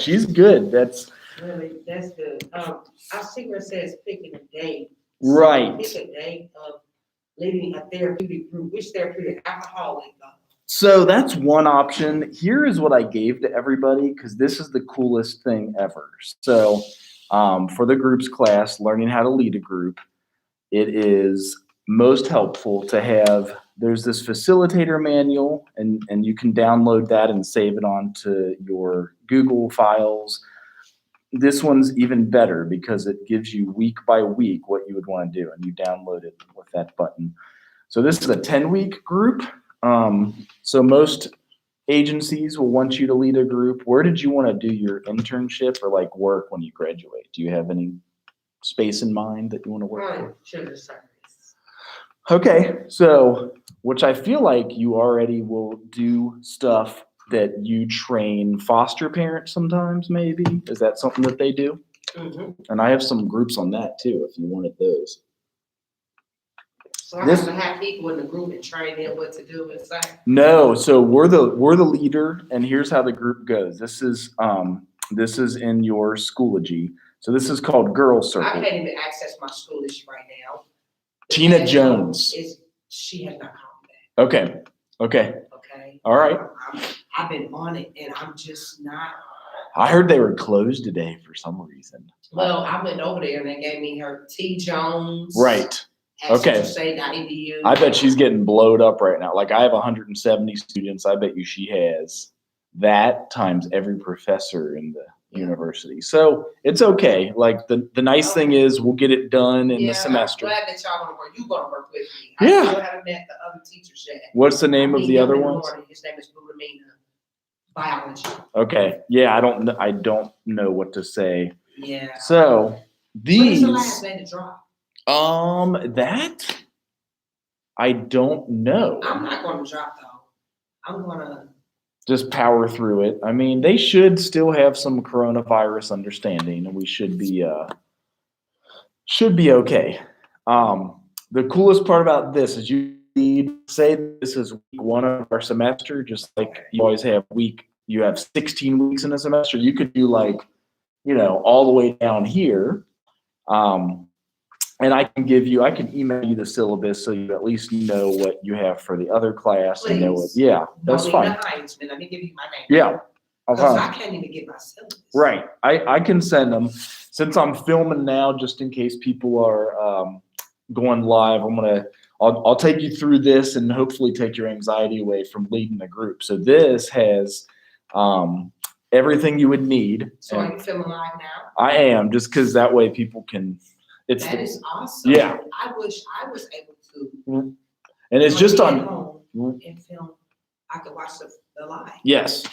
she's good. That's Really, that's good. I see where it says picking a date. right. Pick a date of leading a therapeutic group. Which therapeutic? Alcoholic. So that's one option. Here is what I gave to everybody because this is the coolest thing ever. So for the groups class, learning how to lead a group, it is most helpful to have, there's this facilitator manual, and you can download that and save it onto your Google files. This one's even better because it gives you week by week what you would want to do, and you download it with that button. So this is a 10-week group. So most agencies will want you to lead a group. Where did you want to do your internship or like work when you graduate? Do you have any space in mind that you want to work for? Children's service. Okay, so which I feel like you already will do stuff that you train foster parents sometimes, maybe. Is that something that they do? Mm-hmm. And I have some groups on that too, if you wanted those. So I have to have people in the group and train them what to do and say. No, so we're the leader, and here's how the group goes. This is in your Schoology. So this is called Girl Circle. I can't even access my Schoology right now. Tina Jones. She has not called me back. Okay. Okay. All right. I've been on it, and I'm just not. I heard they were closed today for some reason. Well, I went over there and they gave me her T Jones. Right. Okay. I bet she's getting blowed up right now. Like I have 170 students. I bet you she has that times every professor in the university. So it's okay. Like the nice thing is we'll get it done in the semester. I'm glad that y'all want to work. You want to work with me. Yeah. I still haven't met the other teachers yet. What's the name of the other ones? His name is Budamina. Biology. Okay. Yeah, I don't know what to say. Yeah. So these. When's the last day to drop? That I don't know. I'm not going to drop though. I'm going to just power through it. I mean, they should still have some coronavirus understanding, and we should be okay. The coolest part about this is you say this is week 1 of our semester, just like you always have you have 16 weeks in a semester. You could do like, all the way down here. And I can email you the syllabus so you at least know what you have for the other class. Please. And know what, that's fine. Let me give you my name. Yeah. Because I can't even get my syllabus. Right. I can send them. Since I'm filming now, just in case people are going live, I'll take you through this and hopefully take your anxiety away from leading the group. So this has everything you would need. So are you filming live now? I am, just because that way people can. That is awesome. Yeah. I wish I was able to. And it's just on home and film. I could watch the live. Yes.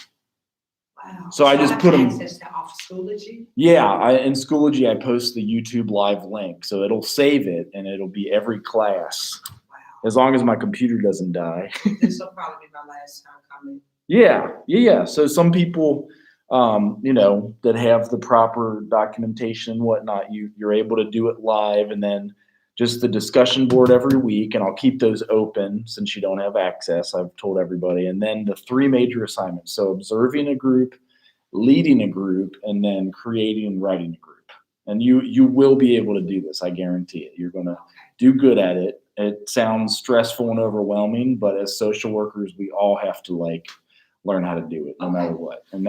Wow. So I just put them. Access to off Schoology? Yeah, in Schoology I post the YouTube live link, so it'll save it and it'll be every class. Wow. As long as my computer doesn't die. This will probably be my last time coming. Yeah. So some people. That have the proper documentation and whatnot, you're able to do it live, and then just the discussion board every week, and I'll keep those open since you don't have access. I've told everybody. And then the 3 major assignments. So observing a group, leading a group, and then creating and writing a group. And you will be able to do this. I guarantee it. You're going to do good at it. It sounds stressful and overwhelming, but as social workers, we all have to learn how to do it no matter what. And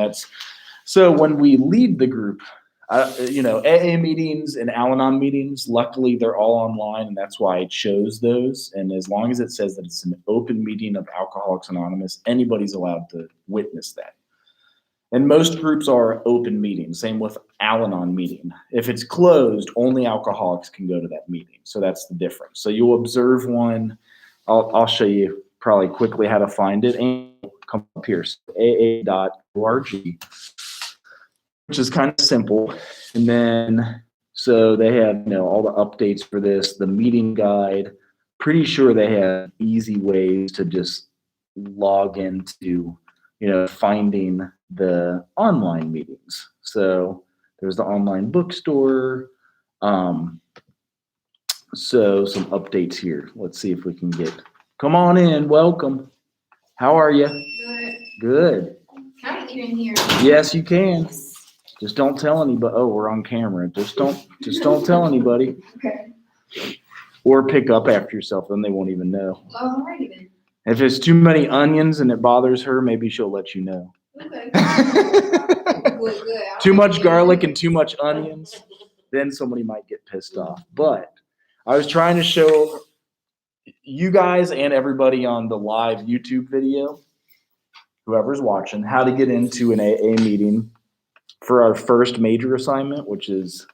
so when we lead the group, AA meetings and Al-Anon meetings, luckily they're all online, and that's why I chose those. And as long as it says that it's an open meeting of Alcoholics Anonymous, anybody's allowed to witness that. And most groups are open meetings, same with Al-Anon meeting. If it's closed, only alcoholics can go to that meeting. So that's the difference. So you'll observe one. I'll show you probably quickly how to find it. And come up here, so aa.org, which is kind of simple. And then, so they have, all the updates for this, the meeting guide. Pretty sure they have easy ways to just log into, finding the online meetings. So there's the online bookstore. So some updates here. Let's see if we can come on in. Welcome. How are you? Good. Good. Can I eat in here? Yes, you can. Just don't tell anybody. Oh, we're on camera. Just don't tell anybody. Okay. Or pick up after yourself, then they won't even know. Alrighty then. If it's too many onions and it bothers her, maybe she'll let you know. Okay. Good. Too much garlic and too much onions, then somebody might get pissed off. But I was trying to show you guys and everybody on the live YouTube video, whoever's watching, how to get into an AA meeting for our first major assignment, which is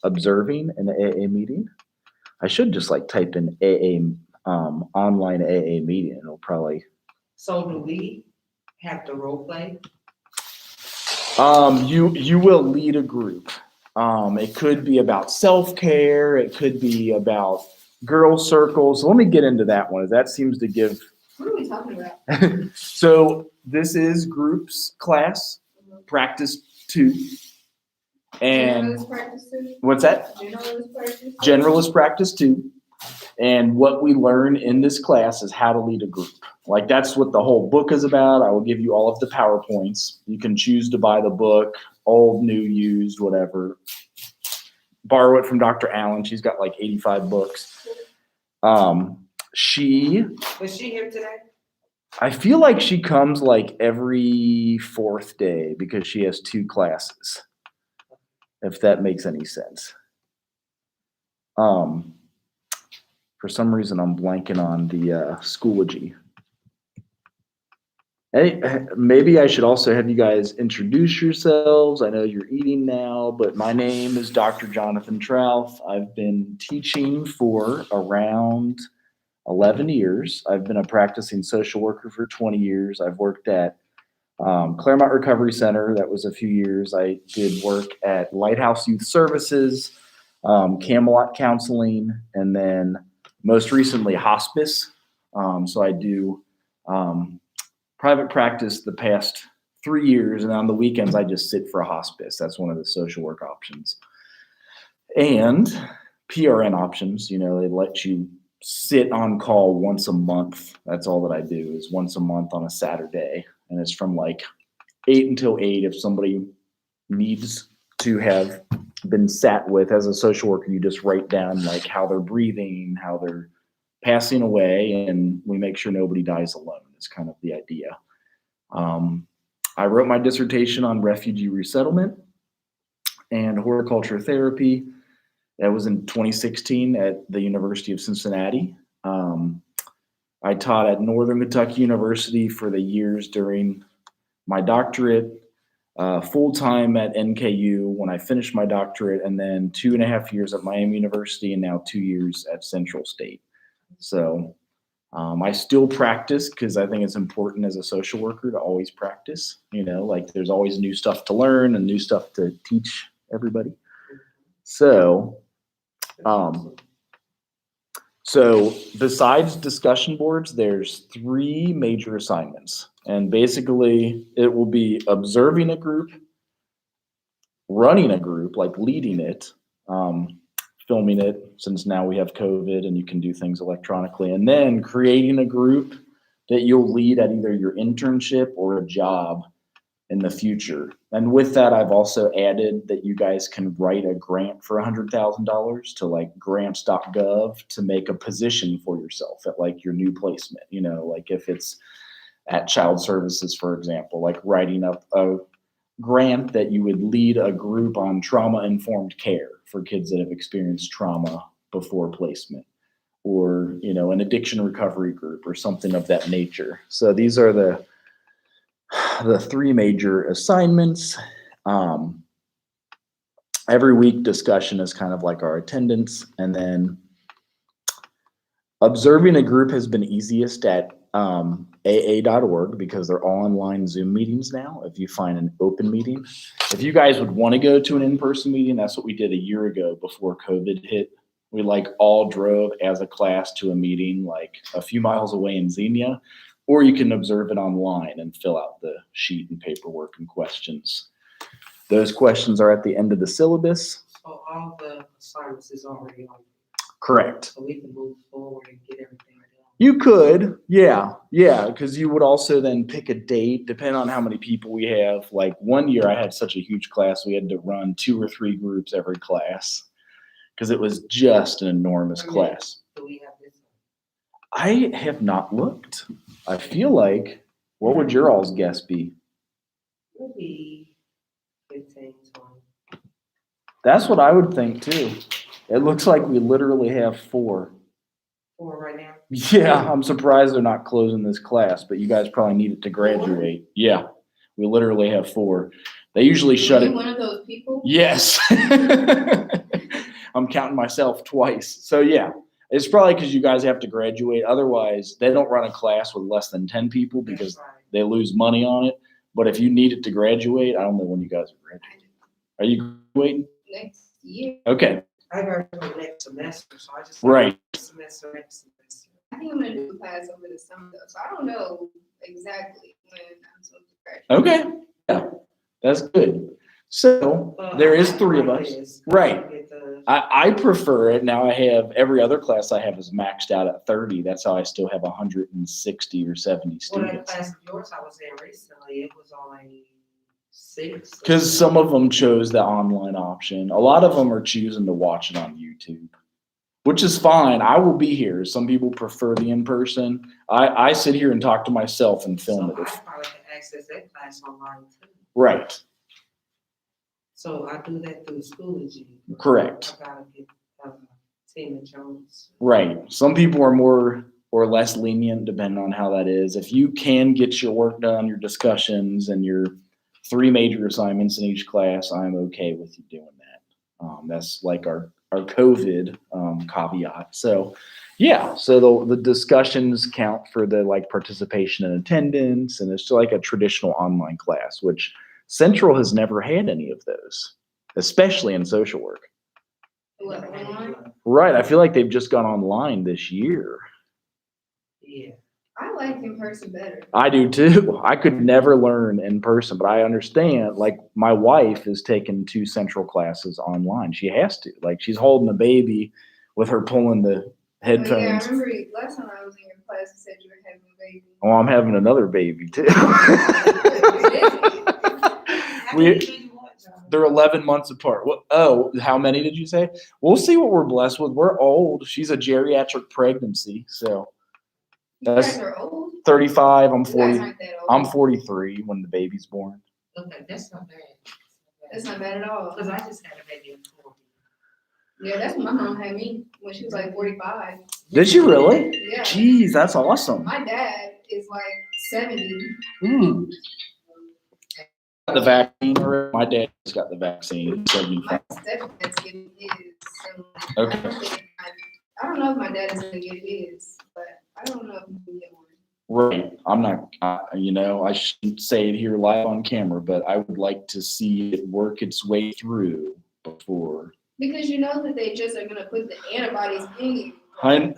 observing an AA meeting. I should just like type in AA, online AA meeting. It'll probably. So do we have to role play? You will lead a group. It could be about self-care. It could be about girl circles. So let me get into that one. That seems to give. What are we talking about? So this is groups class, practice 2. And Generalist practice too? what's that? Generalist practice? Generalist practice 2. And what we learn in this class is how to lead a group. Like that's what the whole book is about. I will give you all of the PowerPoints. You can choose to buy the book, old, new, used, whatever. Borrow it from Dr. Allen. She's got like 85 books. Was she here today? I feel like she comes like every 4th day because she has 2 classes, if that makes any sense. For some reason, I'm blanking on the Schoology. Hey, maybe I should also have you guys introduce yourselves. I know you're eating now, but my name is Dr. Jonathan Trouth. I've been teaching for around 11 years. I've been a practicing social worker for 20 years. I've worked at Claremont Recovery Center. That was a few years. I did work at Lighthouse Youth Services, Camelot Counseling, and then most recently hospice. So I do private practice the past 3 years, and on the weekends I just sit for a hospice. That's one of the social work options. And PRN options, they let you sit on call once a month. That's all that I do is once a month on a Saturday. And it's from like 8 until 8. If somebody needs to have been sat with as a social worker, you just write down like how they're breathing, how they're passing away, and we make sure nobody dies alone is kind of the idea. I wrote my dissertation on refugee resettlement and horticulture therapy. That was in 2016 at the University of Cincinnati. I taught at Northern Kentucky University for the years during my doctorate, full-time at NKU when I finished my doctorate, and then 2.5 years at Miami University, and now 2 years at Central State. So I still practice because I think it's important as a social worker to always practice. Like there's always new stuff to learn and new stuff to teach everybody. So besides discussion boards, there's 3 major assignments. And basically it will be observing a group, running a group, like leading it, filming it, since now we have COVID and you can do things electronically, and then creating a group that you'll lead at either your internship or a job in the future. And with that, I've also added that you guys can write a grant for $100,000 to like grants.gov to make a position for yourself at like your new placement, like if it's at Child Services, for example, like writing up a grant that you would lead a group on trauma-informed care for kids that have experienced trauma before placement, or, an addiction recovery group or something of that nature. So these are the 3 major assignments. Every week discussion is kind of like our attendance, and then observing a group has been easiest at AA.org because they're all online Zoom meetings now. If you find an open meeting, if you guys would want to go to an in-person meeting, that's what we did a year ago before COVID hit. We like all drove as a class to a meeting like a few miles away in Xenia, or you can observe it online and fill out the sheet and paperwork and questions. Those questions are at the end of the syllabus. So all the assignments is already on. Correct. So we can move forward and get everything done. You could, yeah, because you would also then pick a date, depending on how many people we have. Like one year, I had such a huge class, we had to run 2 or 3 groups every class because it was just an enormous How many? class. Do we have this? I have not looked. I feel like, what would your all's guess be? Maybe 15, 20. That's what I would think too. It looks like we literally have 4. 4 right now. Yeah, I'm surprised they're not closing this class, but you guys probably need it to graduate. Yeah, we literally have 4. They usually shut Are you it. one of those people? Yes. I'm counting myself twice. So yeah, it's probably because you guys have to graduate. Otherwise, they don't run a class with less than 10 people because That's right. they lose money on it. But if you need it to graduate, I don't know when you guys are graduating. Are you graduating? Next year. Okay, I graduate next semester, so I just. right. Semester, next semester. I think I'm gonna do a class over the summer though, so I don't know exactly when I'm supposed to graduate. Okay, yeah, that's good. So there is 3 of us. Yes. Right. Get the- I prefer it. Now I have every other class I have is maxed out at 30. That's how I still have 160 or 70 Well, that students. class of yours I was in recently, it was only 6. Because some of them chose the online option. A lot of them are choosing to watch it on YouTube, which is fine. I will be here. Some people prefer the in-person. I sit here and talk to myself and film So it. I probably can access that class online too. Right, So I do that through Schoology. correct. I gotta get, Tina Jones. Right. Some people are more or less lenient depending on how that is. If you can get your work done, your discussions, and your 3 major assignments in each class, I'm okay with you doing that. That's like our COVID caveat. So yeah, so the discussions count for the like participation and attendance, and it's like a traditional online class, which Central has never had any of those, especially in social work. What, online? Right. I feel like they've just gone online this year. Yeah. I like in person better. I do too. I could never learn in person, but I understand. Like my wife is taking 2 Central classes online. She has to. Like she's holding a baby with her pulling the Oh, yeah, I headphones. remember last time I was in your class, you said you were having a baby. Oh, I'm having another baby too. How We- many do you want, John? They're 11 months apart. What? Oh, how many did you say? We'll see what we're blessed with. We're old. She's a geriatric pregnancy, so You That's- guys are old? 35. I'm You guys 40. aren't that old. I'm 43 when the baby's born. Okay, that's not bad. That's not bad at all. Because I just had a baby at 40. Yeah, that's when my mom had me, when she was like 45. Did she really? Yeah. Jeez, that's awesome. My dad is like 70. Mm. The vaccine, or my dad just got the vaccine. My 75. stepdad's getting his. So Okay. I don't know if my dad is gonna get his, but I don't know if he can get one. Right. I'm not, I shouldn't say it here live on camera, but I would like to see it work its way through before. Because you know that they just are gonna put the antibodies in you. I-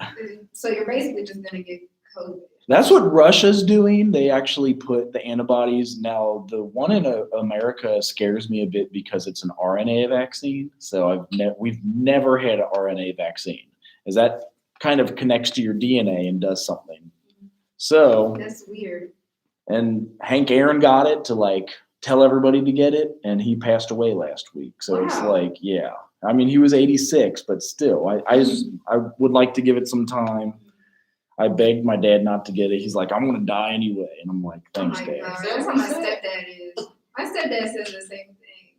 So you're basically just gonna get COVID. That's what Russia's doing. They actually put the antibodies. Now, the one in America scares me a bit because it's an RNA vaccine. So we've never had an RNA vaccine. Is that kind of connects to your DNA and does something. So, That's weird. and Hank Aaron got it to like tell everybody to get it, and he passed away last week. So it's Wow. like, yeah. I mean, he was 86, but still, I would like to give it some time. I begged my dad not to get it. He's like, I'm gonna die anyway, and I'm like, Oh thanks, my Dad. God, that's how my stepdad is. My stepdad says the same thing.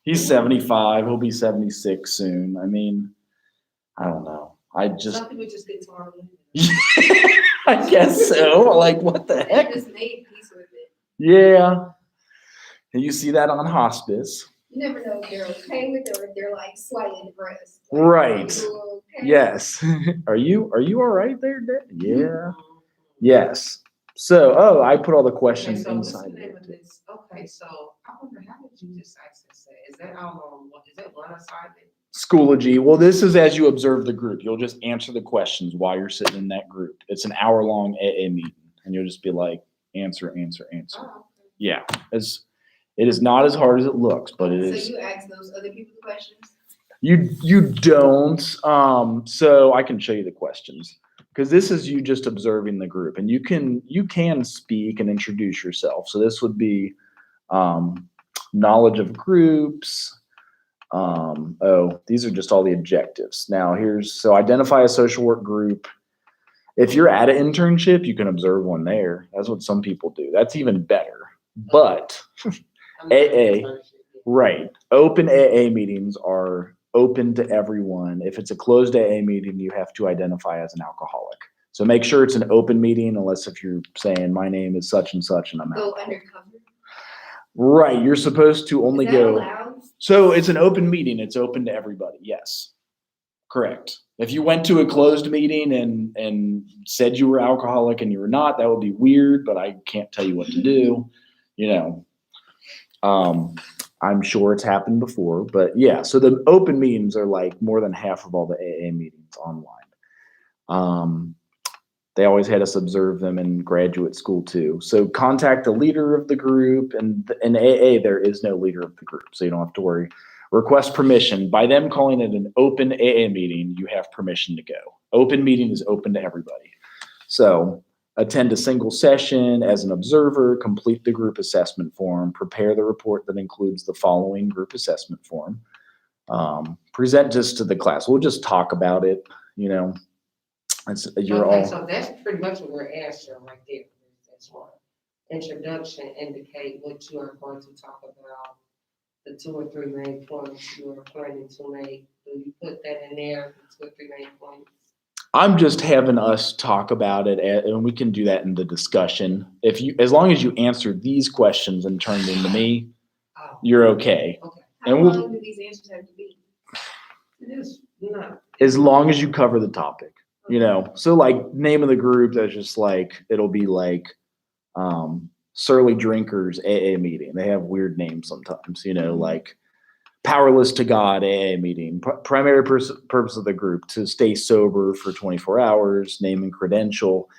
He's 75. He'll be 76 soon. I mean, I don't know. I just, Some people just get torn. I guess so. Like, what the They heck? just made peace with it. Yeah. And you see that on hospice. You never know if they're okay with it or if they're like slightly depressed. Right. Are you okay? Yes. Are you all right there, Dad? Yeah. Yes. So, I put all the Okay, questions so what's the inside name of of it. this? Okay, so I wonder, how did you just access that? Is that all on, is that one assignment? Schoology. Well, this is as you observe the group. You'll just answer the questions while you're sitting in that group. It's an hour-long AA meeting, and you'll just be like, answer. Oh, okay. Yeah. It is not as hard as it looks, but it is. So you ask those other people the questions? You don't. So I can show you the questions because this is you just observing the group, and you can speak and introduce yourself. So this would be knowledge of groups. These are just all the objectives. Now so identify a social work group. If you're at an internship, you can observe one there. That's what some people do. That's even better. But AA, right. Open AA meetings are open to everyone. If it's a closed AA meeting, you have to identify as an alcoholic. So make sure it's an open meeting, unless if you're saying my name is such and such and I'm Go alcoholic. undercover. Right. You're supposed to only Is that go. allowed? So it's an open meeting. It's open to everybody. Yes. Correct. If you went to a closed meeting and said you were alcoholic and you were not, that would be weird, but I can't tell you what to do. I'm sure it's happened before, but yeah. So the open meetings are like more than half of all the AA meetings online. They always had us observe them in graduate school too. So contact the leader of the group, and in AA, there is no leader of the group, so you don't have to worry. Request permission. By them calling it an open AA meeting, you have permission to go. Open meeting is open to everybody. So attend a single session as an observer, complete the group assessment form, prepare the report that includes the following group assessment form, present this to the class. We'll just talk about it, So that's pretty much what we're asking right there. That's one. Introduction, indicate what you are going to talk about, the 2 or 3 main points you are planning to make. Do you put that in there, the 2 or 3 main points? I'm just having us talk about it, and we can do that in the discussion. As long as you answer these questions and turn them to me, you're okay. Okay. How And long do these answers have to be? It is not. As long as you cover the topic, So like name of the group, that's just like, it'll be like Surly Drinkers AA meeting. They have weird names sometimes, like Powerless to God AA meeting. Primary purpose of the group to stay sober for 24 hours, name and credential.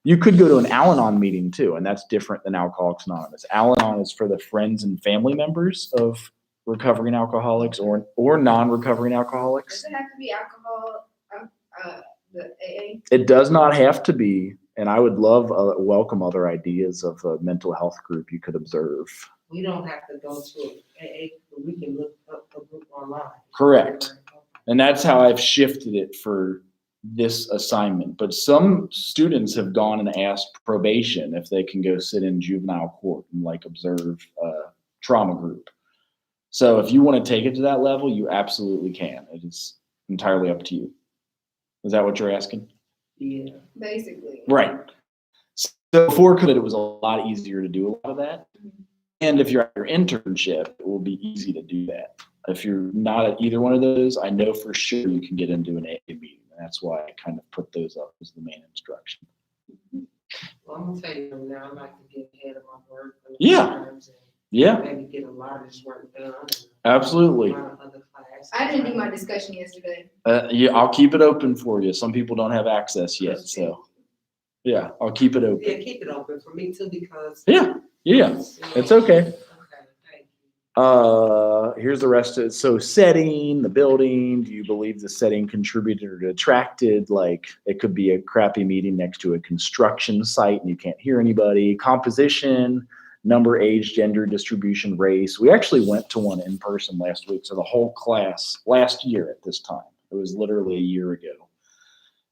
You could go to an Al-Anon meeting too, and that's different than Alcoholics Anonymous. Al-Anon is for the friends and family members of recovering alcoholics or non-recovering alcoholics. Does it have to be alcohol, the AA? It does not have to be, and I would welcome other ideas of a mental health group you could observe. We don't have to go to AA, but we can look up a group online. Correct. And that's how I've shifted it for this assignment. But some students have gone and asked probation if they can go sit in juvenile court and like observe a trauma group. So if you want to take it to that level, you absolutely can. It is entirely up to you. Is that what you're asking? Yeah. Basically. Right. So before COVID, it was a lot easier to do a lot of that. And if you're at your internship, it will be easy to do that. If you're not at either one of those, I know for sure you can get into an AA meeting. And that's why I kind of put those up as the main instruction. Well, I'm gonna tell you now, I like to get ahead of my work. Yeah. Yeah, Maybe get a lot of this work done. absolutely. A lot of other classes. I didn't do my discussion yesterday. Yeah, I'll keep it open for you. Some people don't have access yet, so yeah, I'll keep it open. Yeah, keep it open for me too, because. Yeah, it's okay. Okay, thank you. Here's the rest of it. So setting, the building, do you believe the setting contributed or detracted? Like it could be a crappy meeting next to a construction site and you can't hear anybody. Composition, number, age, gender, distribution, race. We actually went to one in person last week. So the whole class last year at this time, it was literally a year ago.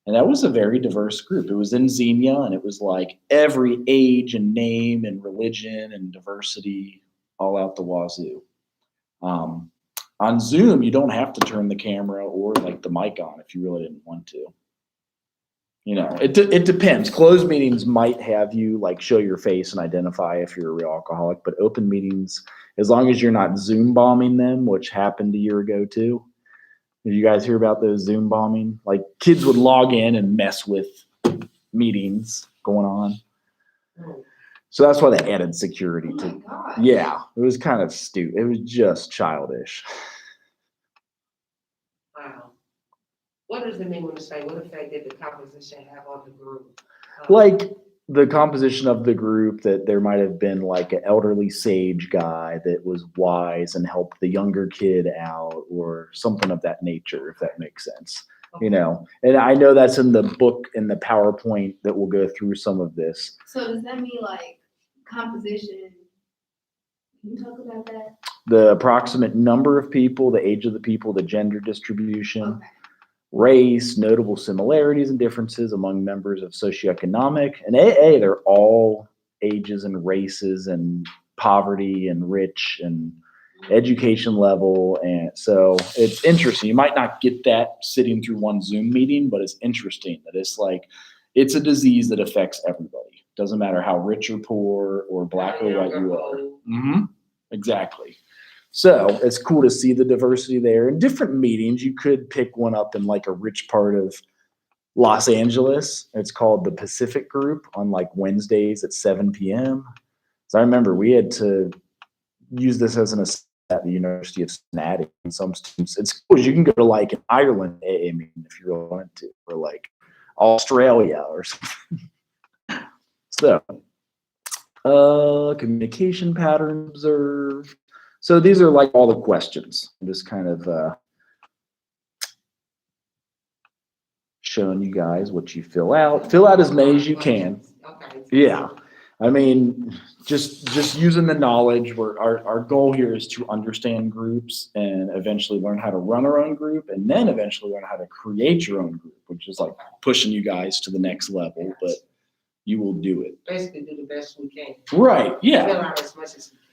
And that was a very diverse group. It was in Xenia, and it was like every age and name and religion and diversity all out the wazoo. On Zoom, you don't have to turn the camera or like the mic on if you really didn't want to. It depends. Closed meetings might have you like show your face and identify if you're a real alcoholic, but open meetings, as long as you're not Zoom bombing them, which happened a year ago too. Did you guys hear about those Zoom bombing? Like kids would log in and mess with meetings going on. So that's why they added security Oh my to. God. Yeah, it was kind of stupid. It was just childish. Wow. What does it mean when you say, what effect did the composition have on the group? Like the composition of the group, that there might have been like an elderly sage guy that was wise and helped the younger kid out or something of that nature, if that makes sense. you know, and I know that's in the book, in the PowerPoint that will go through some of this. So does that mean like composition? Can you talk about that? The approximate number of people, the age of the people, the gender distribution, Okay. race, notable similarities and differences among members of socioeconomic. And AA, they're all ages and races and poverty and rich and education level. And so it's interesting. You might not get that sitting through one Zoom meeting, but it's interesting that it's like, it's a disease that affects everybody. Doesn't matter how rich or poor or black or white you are. Mm-hmm. Exactly. So it's cool to see the diversity there. In different meetings, you could pick one up in like a rich part of Los Angeles. It's called the Pacific Group on like Wednesdays at 7 p.m. So I remember we had to use this as an assignment at the University of Cincinnati. And some students, it's cool. You can go to like an Ireland AA meeting if you really wanted to, or like Australia or something. So, communication pattern observed. So these are like all the questions. I'm just kind of showing you guys what you fill out. Fill out as many as you can. Okay. Yeah. I mean, just using the knowledge. Our goal here is to understand groups and eventually learn how to run our own group, and then eventually learn how to create your own group, which is like pushing you guys to the next level, but you will do it. Basically do the best we can. Right, yeah. Fill out as much as we can.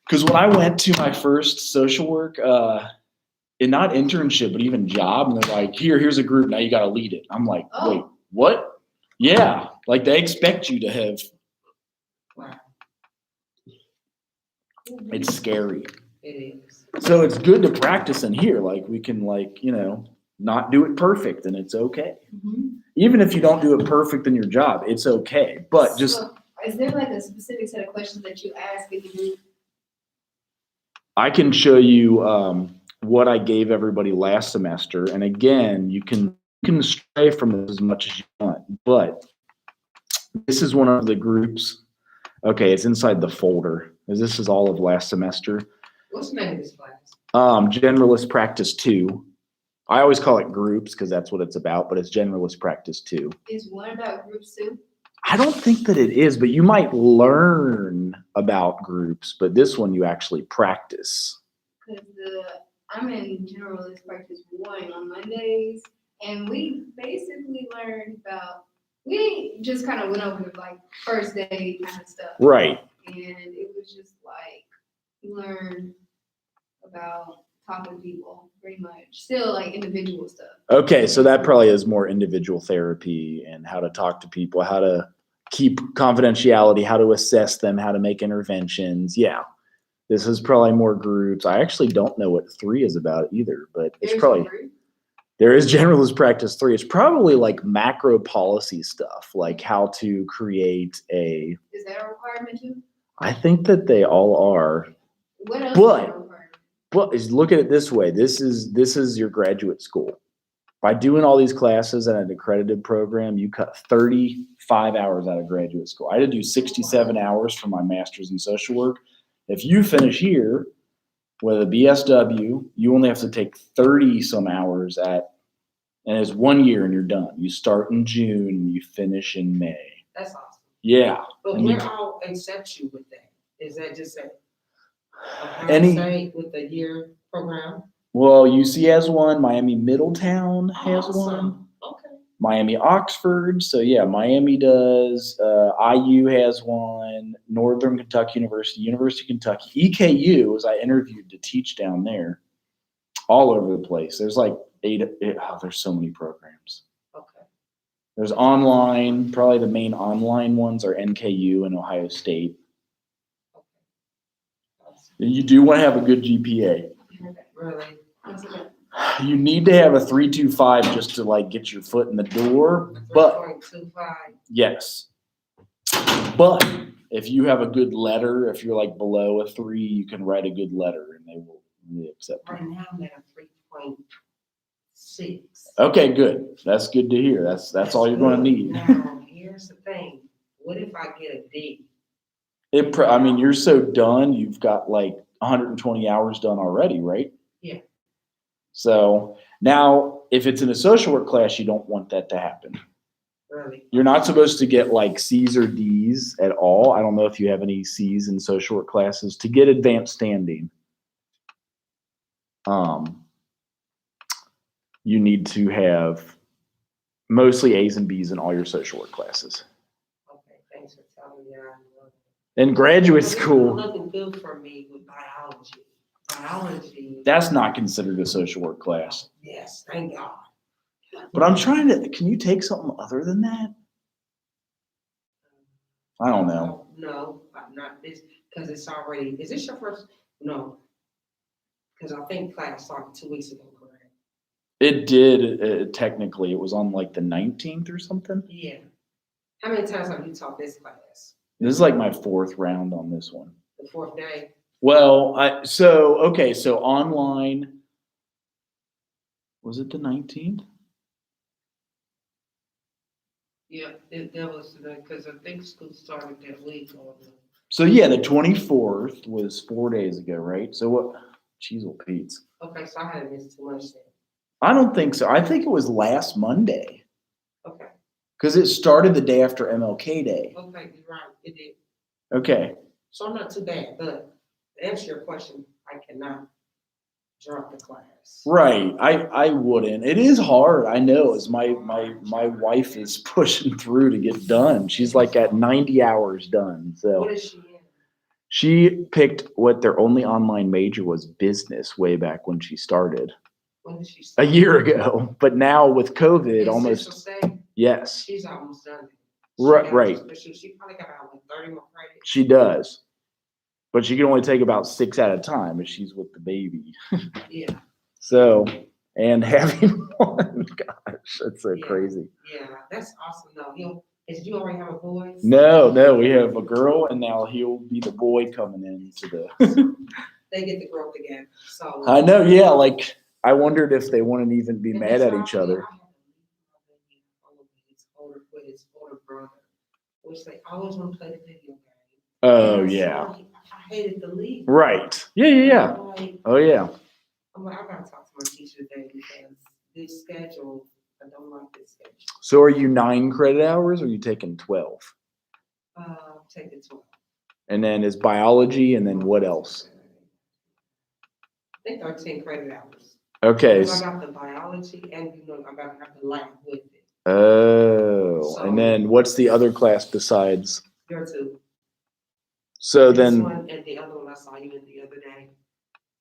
Because when I went to my first social work, and not internship, but even job, and they're like, here's a group, now you got to lead it. I'm like, wait, what? Yeah, like they expect you to have. Wow. It's scary. It is. So it's good to practice in here. Like we can not do it perfect, and it's okay. Mm-hmm. Even if you don't do it perfect in your job, it's okay. But just So, is there like a specific set of questions that you ask in the group? I can show you what I gave everybody last semester. And again, you can stray from this as much as you want, but this is one of the groups. Okay, it's inside the folder. This is all of last semester. What's the name of this class? Generalist Practice 2. I always call it groups because that's what it's about, but it's Generalist Practice 2. Is one about groups too? I don't think that it is, but you might learn about groups, but this one you actually practice. Because I'm in Generalist Practice 1 on Mondays, and we basically learned about, we just kind of went over like first day kind of stuff. Right. And it was just like, we learned about talking to people pretty much. Still like individual stuff. Okay, so that probably is more individual therapy and how to talk to people, how to keep confidentiality, how to assess them, how to make interventions. Yeah. This is probably more groups. I actually don't know what 3 is about either, but it's probably, there is Generalist Practice 3. It's probably like macro policy stuff, like how to create a. Is that a requirement too? I think that they all are. What else is a requirement? But look at it this way. This is your graduate school. By doing all these classes at an accredited program, you cut 35 hours out of graduate school. I had to do 67 hours for my master's in social work. If you finish here with a BSW, you only have to take 30 some hours and it's 1 year and you're done. You start in June and you finish in May. That's awesome. Yeah. But where all accept you with that? Is that just a Any site with a year program? Well, UC has one. Miami Middletown has one. Okay. Miami Oxford. So yeah, Miami does. IU has one. Northern Kentucky University, University of Kentucky, EKU, as I interviewed to teach down there, all over the place. There's like there's so many programs. Okay. There's online. Probably the main online ones are NKU and Ohio State. Okay. Awesome. You do want to have a good GPA. Really? You need to have a 3.25 just to like get your foot in the door. But 3.25. yes. But if you have a good letter, if you're like below a 3, you can write a good letter and they will accept it. Right now I'm at a 3.6. Okay, good. That's good to hear. That's all you're going to need. Now, here's the thing. What if I get a D? I mean, you're so done. You've got like 120 hours done already, right? Yeah. So, Now, if it's in a social work class, you don't want that to happen. Really? You're not supposed to get like C's or D's at all. I don't know if you have any C's in social work classes. To get advanced standing, you need to have mostly A's and B's in all your social work classes. Okay, thanks for telling me. In graduate It's school, looking good for me with biology. Biology, that's not considered a social work class. yes, thank God. But I'm trying to, can you take something other than that? I don't know. No, I'm not this, because it's already, is this your first? No. Because I think class started 2 weeks ago, correct? It did, technically. It was on like the 19th or something. Yeah. How many times have you taught this class? This is like my 4th round on this one. The 4th day? Well, so online, was it the 19th? Yeah, that was, because I think school started that week on the. So yeah, the 24th was 4 days ago, right? So what, Cheezel Pete's. Okay, so I hadn't missed too much then. I don't think so. I think it was last Monday. Okay, Because it started the day after MLK Day. okay, you're right, it did. Okay. So I'm not too bad, but to answer your question, I cannot drop the class. Right. I wouldn't. It is hard. I know, as my wife is pushing through to get done. She's like at 90 hours done. So What is she in? she picked what their only online major was, business, way back when she started. When did she A start? year ago. But now with COVID, In almost, Central State? yes. She's almost done it. Right. But she probably got about like 30 more credits. She does. But she can only take about 6 at a time if she's with the baby. Yeah, So, and having one, gosh, that's so Yeah. crazy. yeah, that's awesome though. Did you already have a boy? No, we have a girl, and now he'll be the boy coming into the. They get to grow up again, so. I know, yeah. Like I wondered if they wouldn't even be And mad that's at why each I other. had to leave my baby with his older brother, which they always want to play the video game. Oh And yeah, so I hated to leave. right. Yeah. I'm like, Oh yeah. I gotta talk to my teacher today because this schedule, I don't like this schedule. So are you 9 credit hours, or are you taking 12? Take it 12. And then is biology, and then what else? I think 13 credit hours. Okay. Because I got the biology and I gotta have the lab with it. Oh, So- and then what's the other class besides? There are 2. So This then, one and the other one I saw you in the other day.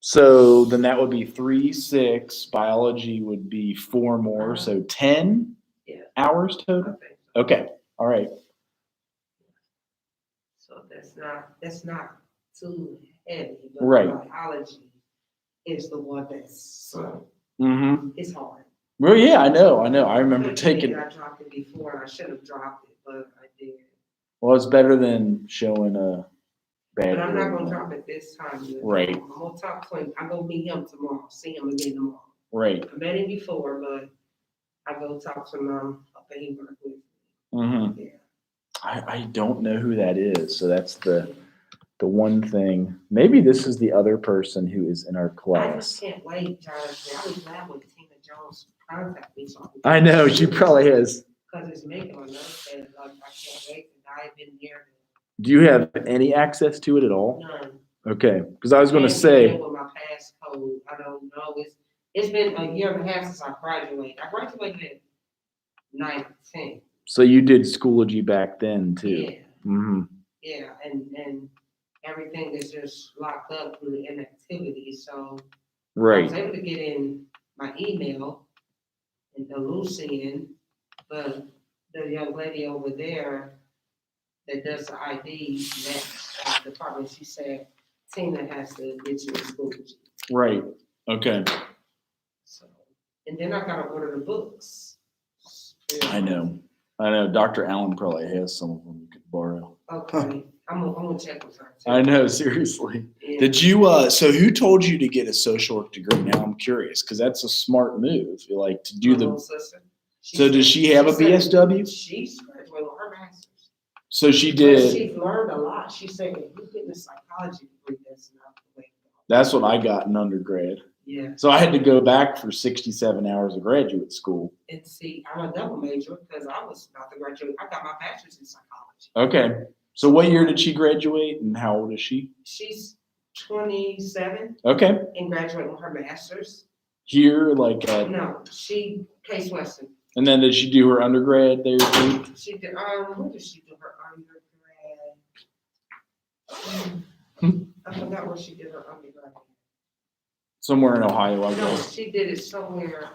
so then that would be 3, 6. Biology would be 4 more, Uh-huh. so 10 Yeah. hours I total. think. Okay, all right. So that's not too heavy. But Right. biology is the one that's Mm-hmm. it's hard. Well, yeah, I know. I remember taking. I dropped it before and I should have dropped it, but I did. Well, it's better than showing a bad. But I'm not grade. gonna drop it this time. Right. I'm gonna talk to him. I'm gonna meet him tomorrow, see him again tomorrow. Right. I met him before, but I go talk to him up at Hebert with Mm-hmm. yeah. I don't know who that is, so that's the one thing. Maybe this is the other person who is in our I class. just can't wait, Jonathan. I was glad when Tina Jones contacted me. So I know she probably is. Because it's making my nerves bad. Like, I can't wait to dive in there. Do you have any access to it at all? None. Okay, because I was going to Can't get in say. with my passcode. I don't know. It's been a year and a half since I graduated. I graduated at 19. So you did Schoology back then too. Yeah, Mm-hmm. yeah, and everything is just locked up through the inactivity. So I Right. was able to get in my email and the Lucian, but the young lady over there that does the ID, that department, she said, Tina has to get you a Schoology. Right. Okay. So, and then I gotta order the books. I know. Dr. Allen probably has some of them you could borrow. Okay, I'm gonna check with her. too. I know, seriously. Yeah. Did you, so who told you to get a social work degree? Now I'm curious, because that's a smart move. You like to do My the, little sister. so does she have a said BSW? She's graduated with her master's. So she But did, she's learned a lot. She said, if you get a psychology degree, that's not the way to go. that's what I got in undergrad. Yeah, So I had to go back for 67 hours of graduate school. and see, I'm a double major because I was about to graduate. I got my bachelor's in psychology. Okay. So what year did she graduate and how old is she? She's 27 Okay. and graduating with her master's. Here, like, No, she Case Western. and then did she do her undergrad there too? She did. Where did she do her undergrad? I forgot where she did her undergrad. Somewhere in Ohio, I No, guess. she did it somewhere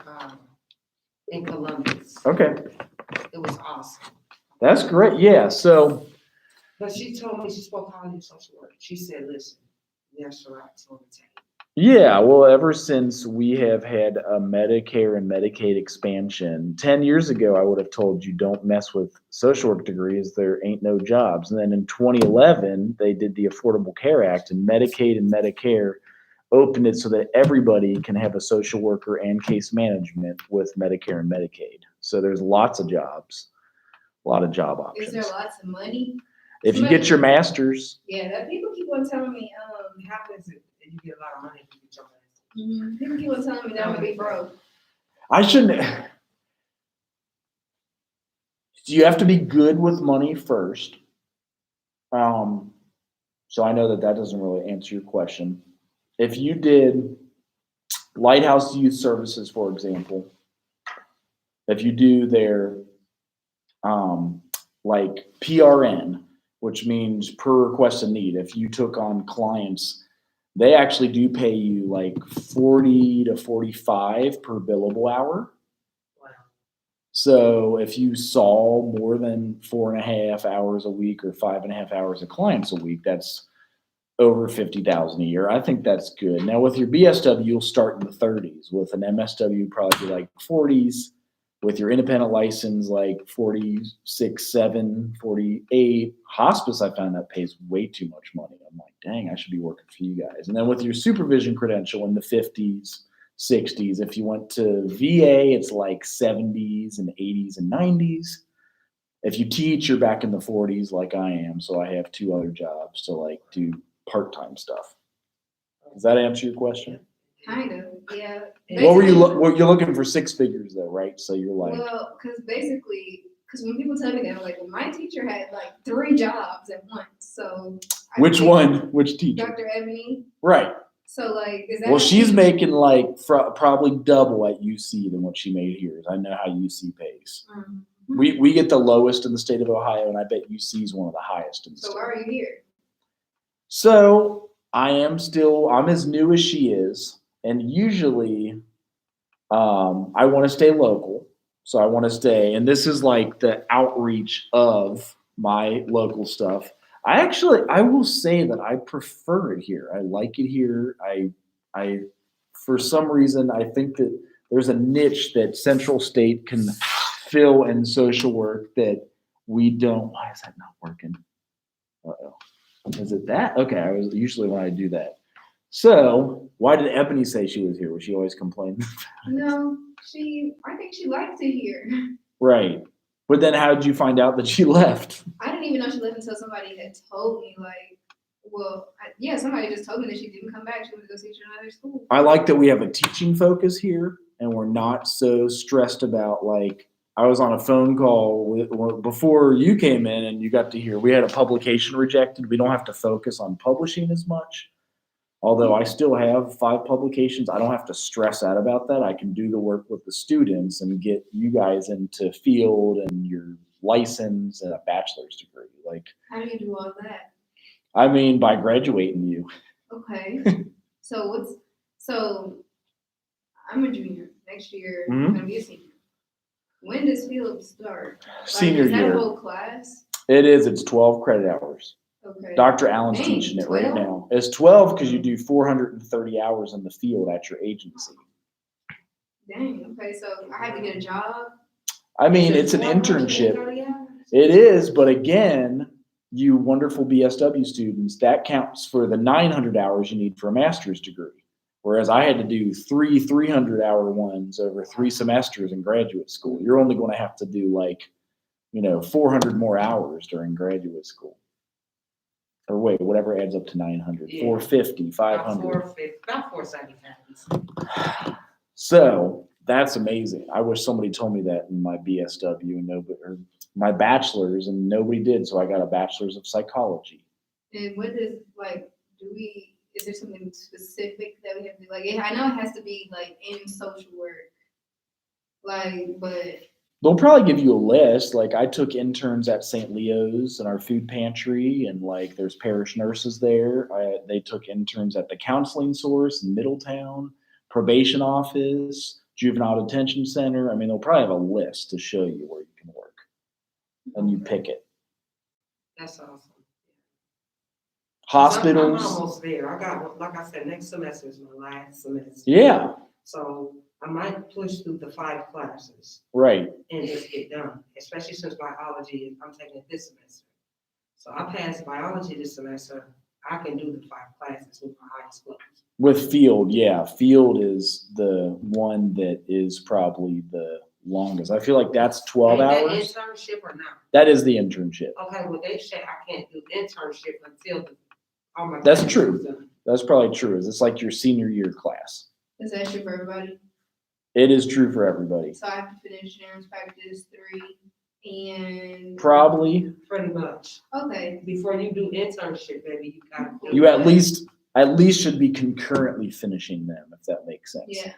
in Columbus. Okay. It was awesome. That's great. Yeah. So, But she told me she spoke highly of social work. She said, "Listen, yes, you're right. It's on the table." yeah, well, ever since we have had a Medicare and Medicaid expansion, 10 years ago, I would have told you don't mess with social work degrees. There ain't no jobs. And then in 2011, they did the Affordable Care Act, and Medicaid and Medicare opened it so that everybody can have a social worker and case management with Medicare and Medicaid. So there's lots of jobs, a lot of job Is there options. lots of money? If you get your master's, Yeah, that people keep on telling me, How is it that you get a lot of money if you get your master's? people keep on telling me that I'm gonna be broke. I shouldn't. You have to be good with money first. So I know that that doesn't really answer your question. If you did Lighthouse Youth Services, for example, if you do their like PRN, which means per requested need, if you took on clients, they actually do pay you like 40 to 45 per billable hour. Wow. So if you saw more than 4.5 hours a week or 5.5 hours of clients a week, that's over 50,000 a year. I think that's good. Now with your BSW, you'll start in the 30s. With an MSW, probably like 40s. With your independent license, like 46, 7, 48. Hospice, I found that pays way too much money. I'm like, dang, I should be working for you guys. And then with your supervision credential in the 50s, 60s. If you went to VA, it's like 70s and 80s and 90s. If you teach, you're back in the 40s like I am. So I have 2 other jobs to like do part-time stuff. Does that answer your question? Kind of, yeah. What were you Basically- well, you're looking for 6 figures though, right? So you're like, Well, because when people tell me that, I'm like, well, my teacher had like 3 jobs at once. So which one? Which teacher? Dr. Ebony. Right. So like, is that? Well, she's making like probably double at UC than what she made here. I know how UC pays. Mhm. We get the lowest in the state of Ohio, and I bet UC is one of the highest in the So state. why are you here? So I'm as new as she is, and usually I want to stay local. So I want to stay, and this is like the outreach of my local stuff. I will say that I prefer it here. I like it here. I for some reason, I think that there's a niche that Central State can fill in social work that we don't. Why is that not working? Uh-oh. Is it that? Okay, I was usually when I do that. So why did Ebony say she was here? Was she always complaining? No, I think she liked it here. Right. But then how did you find out that she left? I didn't even know she left until somebody had told me, like, somebody just told me that she didn't come back. She wanted to go teach at another school. I like that we have a teaching focus here and we're not so stressed about like, I was on a phone call before you came in and you got to hear we had a publication rejected. We don't have to focus on publishing as much. Although I still have 5 publications, I don't have to stress out about that. I can do the work with the students and get you guys into field and your license and a bachelor's degree. Like, How do you do all that? I mean, by graduating you. Okay. So I'm a junior. Next year, Mhm. I'm gonna be a senior. When does field start? Like, Senior is that year. a whole class? It's 12 credit hours. Okay. Dr. Allen's Dang, teaching it right 12? now. It's 12 because you do 430 hours in the field at your agency. Dang. Okay, so I have to get a job. I mean, it's an internship. It is, but again, you wonderful BSW students, that counts for the 900 hours you need for a master's degree. Whereas I had to do 3 300-hour ones over 3 semesters in graduate school. You're only going to have to do 400 more hours during graduate school. or wait, whatever adds up to 900, Yeah. 450, About 500. 450, about 475. So that's amazing. I wish somebody told me that in my BSW and nobody, or my bachelor's, and nobody did. So I got a bachelor's of psychology. And what is, like, is there something specific that we have to, like, I know it has to be, like, in social work, like, but, They'll probably give you a list. Like I took interns at St. Leo's in our food pantry, and like there's parish nurses there. They took interns at the counseling source in Middletown, probation office, juvenile detention center. I mean, they'll probably have a list to show you where you can work, and you pick it. That's awesome. 'Cause Hospitals. I'm almost there. I got, like I said, next semester is my last semester. Yeah, So I might push through the 5 classes right. and just get done, especially since biology, I'm taking it this semester. So I passed biology this semester, I can do the 5 classes with my highest grades. With field, yeah. Field is the one that is probably the longest. I feel like that's 12 Ain't that hours. internship or not? That is the internship. Okay, well, they said I can't do internship until all my. That's classes true. is done. That's probably true. It's like your senior year class. is that true for everybody? It is true for everybody. So I have to finish general practice 3 and. Probably. Pretty much. Okay, Before you do internship, baby, you gotta. do You that. at least should be concurrently finishing them, if that makes sense. yeah,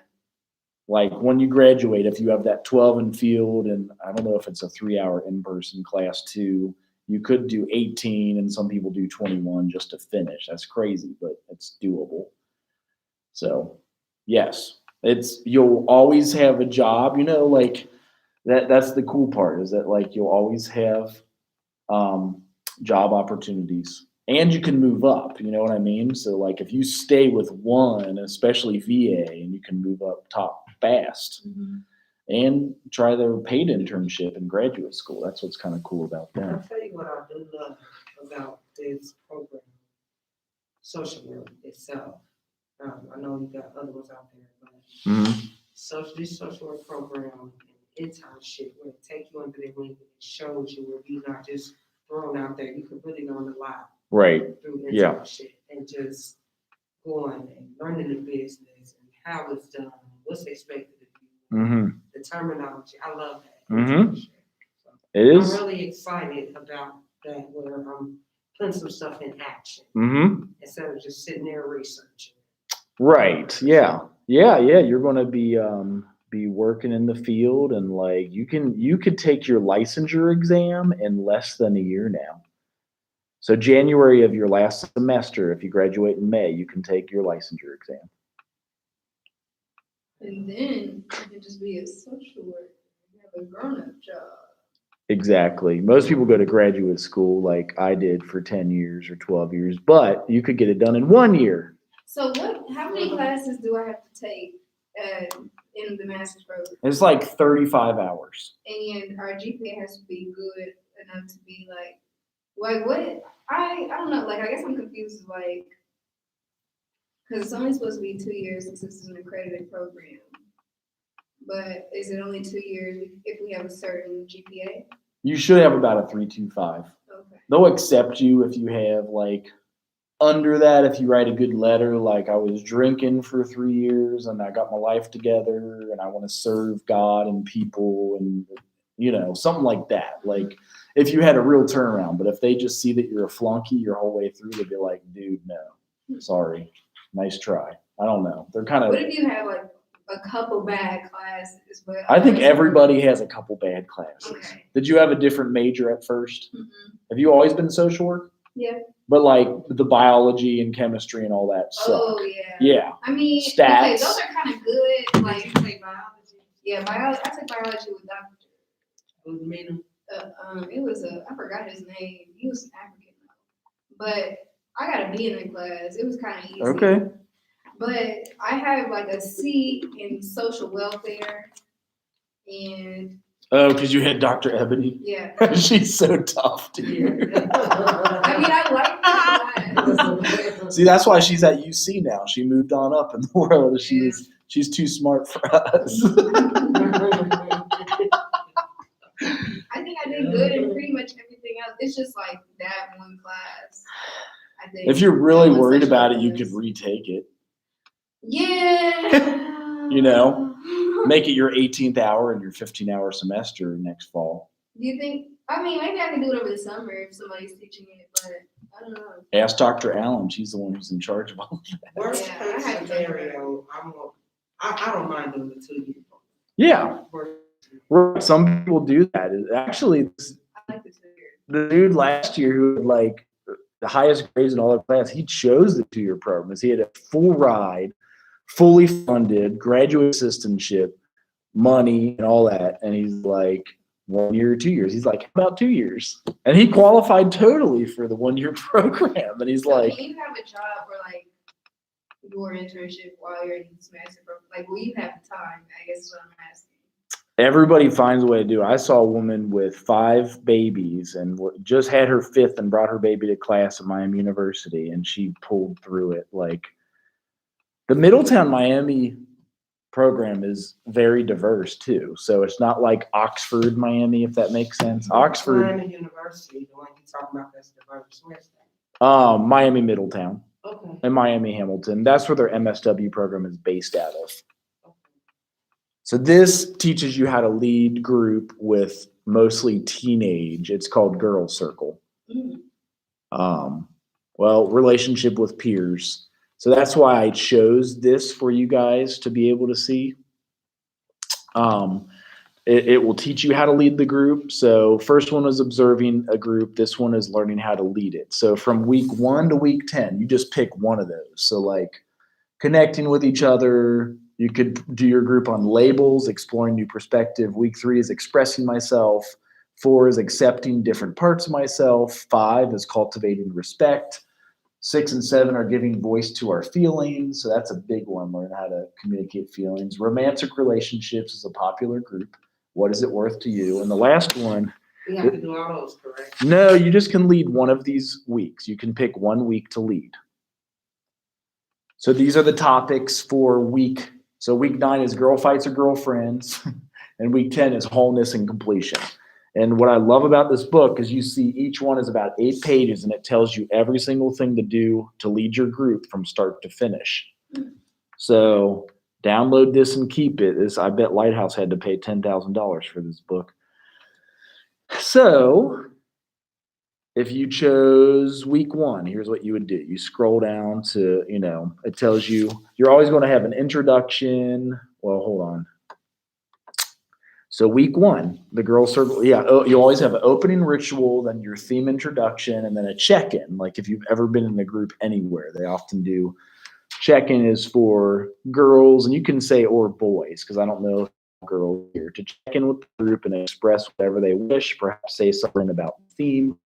Like when you graduate, if you have that 12 in field, and I don't know if it's a 3-hour in-person class too, you could do 18, and some people do 21 just to finish. That's crazy, but it's doable. So yes, you'll always have a job, like that's the cool part, is that like you'll always have job opportunities, and you can move up, you know what I mean? So like if you stay with one, especially VA, and you can move up top fast and try their paid internship in graduate school. That's what's kind of cool about I'll that. tell you what I do love about this program, social work itself. I know you got other ones out there, but this social work program and internship will take you under the wing and shows you where you're not just thrown out there. You can really learn a lot Right. through Yeah. internship and just going and learning the business and how it's done, what's expected of you, Mm-hmm. the terminology. I love that. Mhm. internship. So It I'm is. really excited about that, where I'm putting some stuff in action Mm-hmm. instead of just sitting there researching. Right. Yeah. Yeah. Yeah. You're going to be working in the field, and like you could take your licensure exam in less than a year now. So January of your last semester, if you graduate in May, you can take your licensure exam. and then you can just be a social worker, you have a grown-up job. Exactly. Most people go to graduate school like I did for 10 years or 12 years, but you could get it done in 1 year. So how many classes do I have to take in the master's program? It's like 35 hours. And our GPA has to be good enough to be like what? I don't know. Like I guess I'm confused. Like because it's only supposed to be 2 years since this is an accredited program. But is it only 2 years if we have a certain GPA? You should have about a 3.25. Okay. They'll accept you if you have like under that, if you write a good letter, like I was drinking for 3 years and I got my life together and I want to serve God and people, and something like that. Like if you had a real turnaround. But if they just see that you're a flunky your whole way through, they'd be like, dude, no, sorry, nice try. I don't know. They're kind of. What if you have like a couple bad classes? But I think everybody has a couple bad classes. Okay. Did you have a different major at first? Mm-hmm. Have you always been social work? Yeah. But like the biology and chemistry and all that suck. Oh yeah. Yeah. I mean, Stats. okay, those are kind of good. Like, Did you take biology? yeah, biology. I took biology with Dr. With me? It was I forgot his name. He was African though. But I got a B in the class. It was kind of easy. Okay. But I have like a C in social welfare, and Oh, because you had Dr. Ebony. yeah. She's so tough, dude. I mean, I like the class. See, that's why she's at UC now. She moved on up in the world. She's too smart for us. I think I did good in pretty much everything else. it's just like that one class. I think. If you're really that one worried session about it, you was- could retake it. Yeah. You know, Make it your 18th hour in your 15-hour semester next fall. Do you think? I mean, maybe I can do it over the summer if somebody's teaching it, but I don't know. Ask Dr. Allen. She's the one who's in charge of all that. Worst Yeah, I case had to scenario, I don't mind doing the 2 year. Yeah, right. Some people do that. Actually, I like this figure. the dude last year who had like the highest grades in all the class, he chose the 2-year program. He had a full ride, fully funded, graduate assistantship, money, and all that. And he's like, 1 year or 2 years. He's like, how about 2 years? And he qualified totally for the 1-year program. And he's So like, can you have a job or like your internship while you're in semester? Like, will you have the time? I guess is what I'm asking. everybody finds a way to do it. I saw a woman with 5 babies and just had her 5th and brought her baby to class at Miami University, and she pulled through it. Like, the Middletown, Miami program is very diverse too. So it's not like Oxford, Miami, if that makes sense. Oxford, Miami University, the one you talking about, that's diverse. Where's that? Miami Middletown Okay. and Miami Hamilton. That's where their MSW program is based out of. So this teaches you how to lead group with mostly teenage. It's called Girl Circle. Well, relationship with peers. So that's why I chose this for you guys to be able to see. It will teach you how to lead the group. So first one is observing a group. This one is learning how to lead it. So from week 1 to week 10, you just pick one of those. So like connecting with each other. You could do your group on labels, exploring new perspective. Week 3 is expressing myself. 4 is accepting different parts of myself. 5 is cultivating respect. 6 and 7 are giving voice to our feelings. So that's a big one, learn how to communicate feelings. Romantic relationships is a popular group. What is it worth to you? And the last one, You have to do all those, correct? no, you just can lead one of these weeks. You can pick 1 week to lead. So these are the topics for week. So week 9 is girl fights or girlfriends, and week 10 is wholeness and completion. And what I love about this book is you see each one is about 8 pages, and it tells you every single thing to do to lead your group from start to finish. So download this and keep it. I bet Lighthouse had to pay $10,000 for this book. So if you chose week 1, here's what you would do. You scroll down to, it tells you you're always going to have an introduction. Well, hold on. So week 1, the girl circle. Yeah, you always have an opening ritual, then your theme introduction, and then a check-in. Like if you've ever been in the group anywhere, they often do. Check-in is for girls, and you can say or boys, because I don't know if girls here, to check in with the group and express whatever they wish, perhaps say something about the theme.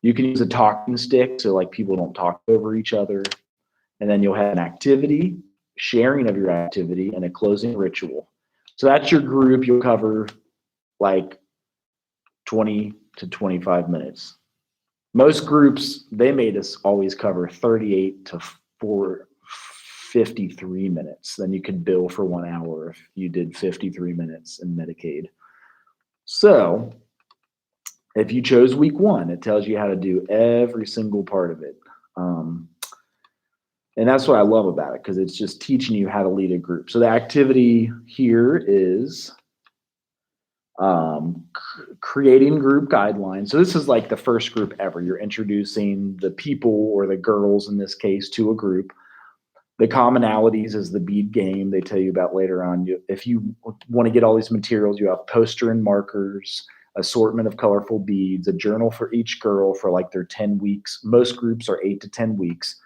You can use a talking stick so like people don't talk over each other. And then you'll have an activity, sharing of your activity, and a closing ritual. So that's your group. You'll cover like 20 to 25 minutes. Most groups, they made us always cover 38 to 53 minutes. Then you could bill for 1 hour if you did 53 minutes in Medicaid. So if you chose week 1, it tells you how to do every single part of it. And that's what I love about it, because it's just teaching you how to lead a group. So the activity here is creating group guidelines. So this is like the first group ever. You're introducing the people, or the girls in this case, to a group. The commonalities is the bead game they tell you about later on. If you want to get all these materials, you have poster and markers, assortment of colorful beads, a journal for each girl for like their 10 weeks. Most groups are 8 to 10 weeks.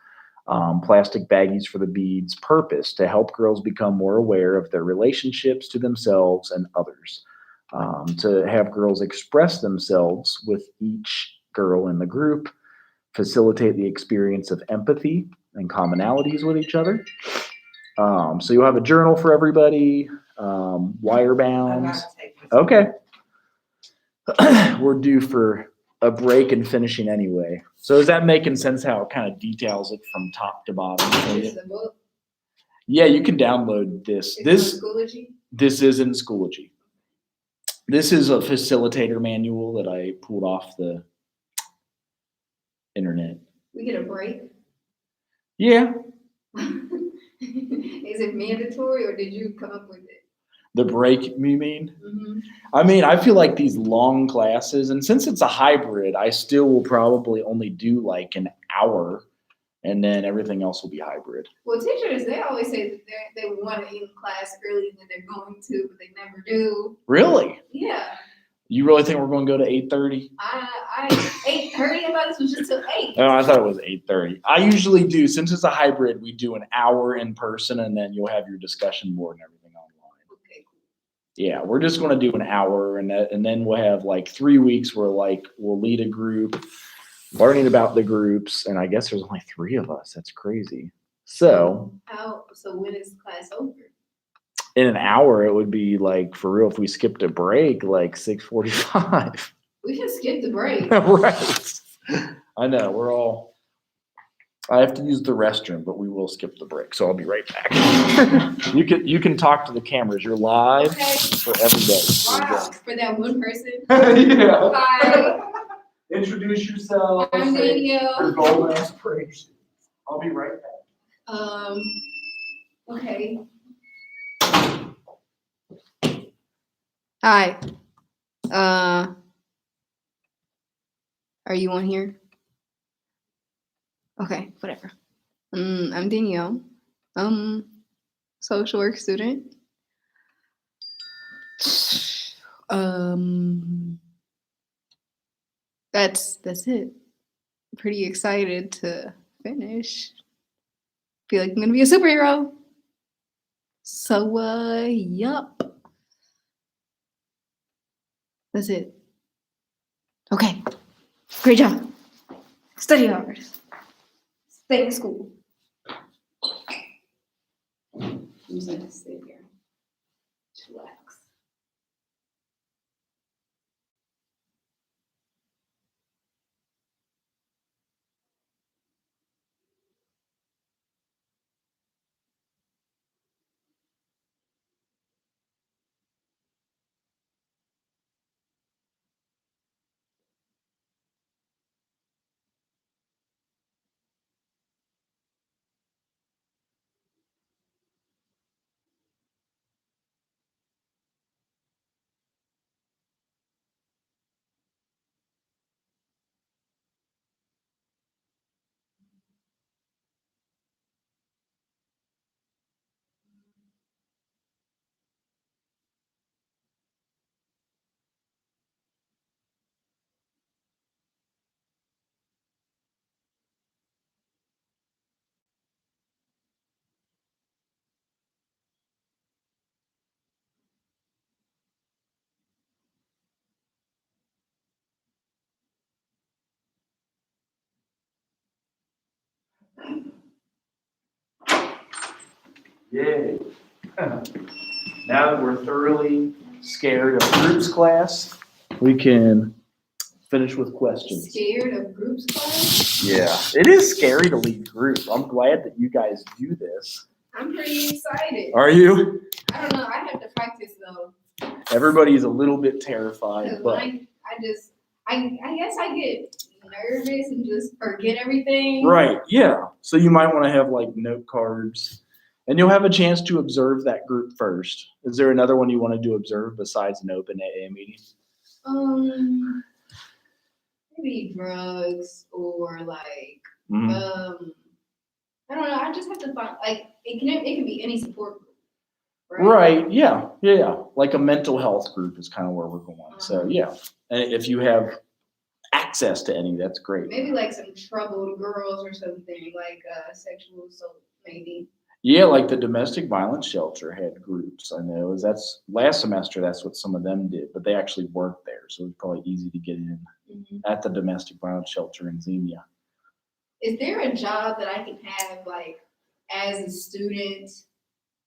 Plastic baggies for the beads. Purpose: to help girls become more aware of their relationships to themselves and others. To have girls express themselves with each girl in the group. Facilitate the experience of empathy and commonalities with each other. So you'll have a journal for everybody, wire I bounds. gotta take this. Okay. We're due for a break and finishing anyway. So is that making sense how it kind of details it from top to bottom? Is the book? Yeah, you can download this. Is This it on Schoology? this is in Schoology. This is a facilitator manual that I pulled off the internet. We get a break. Yeah, Is it mandatory or did you come up with it? the break, you mean? Mhm. I mean, I feel like these long classes, and since it's a hybrid, I still will probably only do like an hour, and then everything else will be hybrid. Well, teachers, they always say that they want to end class earlier than they're going to, but they never do. Really? Yeah. You really think we're going to go to 8:30? I 8:30. I thought this was just till 8. Oh, I thought it was 8:30. I usually do, since it's a hybrid, we do an hour in person, and then you'll have your discussion board and everything online. Okay, cool. Yeah, we're just going to do an hour, and then we'll have like 3 weeks where like we'll lead a group, learning about the groups, and I guess there's only 3 of us. That's crazy. So So when is class over? in an hour, it would be like, for real, if we skipped a break, like 6:45. We can skip the break. Right. I know, I have to use the restroom, but we will skip the break, so I'll be right back. You can talk to the cameras. You're live Okay. for everybody. Wow. For that one person. Yeah. Hi, Introduce yourself. I'm say your Danielle. goal and aspirations. I'll be right back. Okay. Hi. Are you on here? Okay, whatever. I'm Danielle. Social work student. That's it. Pretty excited to finish. Feel like I'm gonna be a superhero. So yup. That's it. Okay. Great job. Study hard. Stay in school. I'm just gonna sit here. Chillax. Yay. Now that we're thoroughly scared of groups class, we can finish with questions. Scared of groups class? Yeah, it is scary to lead group. I'm glad that you guys do this. I'm pretty excited. Are you? I don't know. I have to practice though. Everybody's a little bit terrified, Because but I guess I get nervous and just forget everything. right, yeah. So you might want to have like note cards, and you'll have a chance to observe that group first. Is there another one you wanted to observe besides an open AA meeting? Maybe drugs or like Mhm. I don't know. I just have to find like it can be any support group. Right. Yeah. Like a mental health group is kind of where we're going. So Uh-huh. yeah, and if you have access to any, that's great. Maybe like some troubled girls or something like sexual assault maybe. Yeah, like the domestic violence shelter had groups. I know that's last semester. That's what some of them did, but they actually worked there, so it was probably easy to get in at the domestic violence shelter in Xenia. Is there a job that I can have like as a student,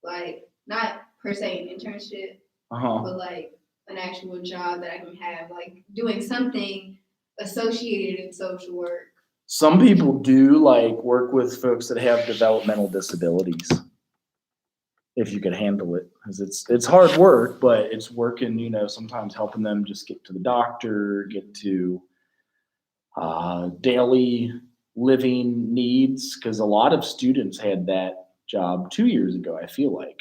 like not per se an internship, but like an actual job that I can have, like doing something associated in social work? Some people do like work with folks that have developmental disabilities, if you could handle it, because it's hard work, but it's working. Sometimes helping them just get to the doctor, get to daily living needs, because a lot of students had that job 2 years ago, I feel like.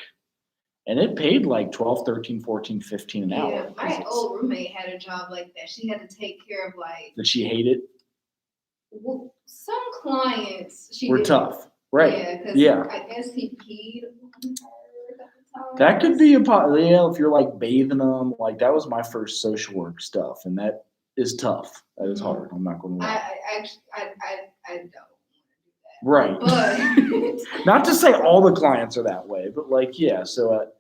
And it paid like 12, 13, 14, 15 an hour. Yeah, 'cause my it's- old roommate had a job like that. She had to take care of like Did she hate it? some clients. She We're did. tough, right? Yeah, because Yeah. I guess he peed on her a couple times. That could be if you're like bathing them, like that was my first social work stuff, and that is tough. That is hard. I'm not going to lie. I actually I don't. Right. But Not to say all the clients are that way, but like, yeah. So at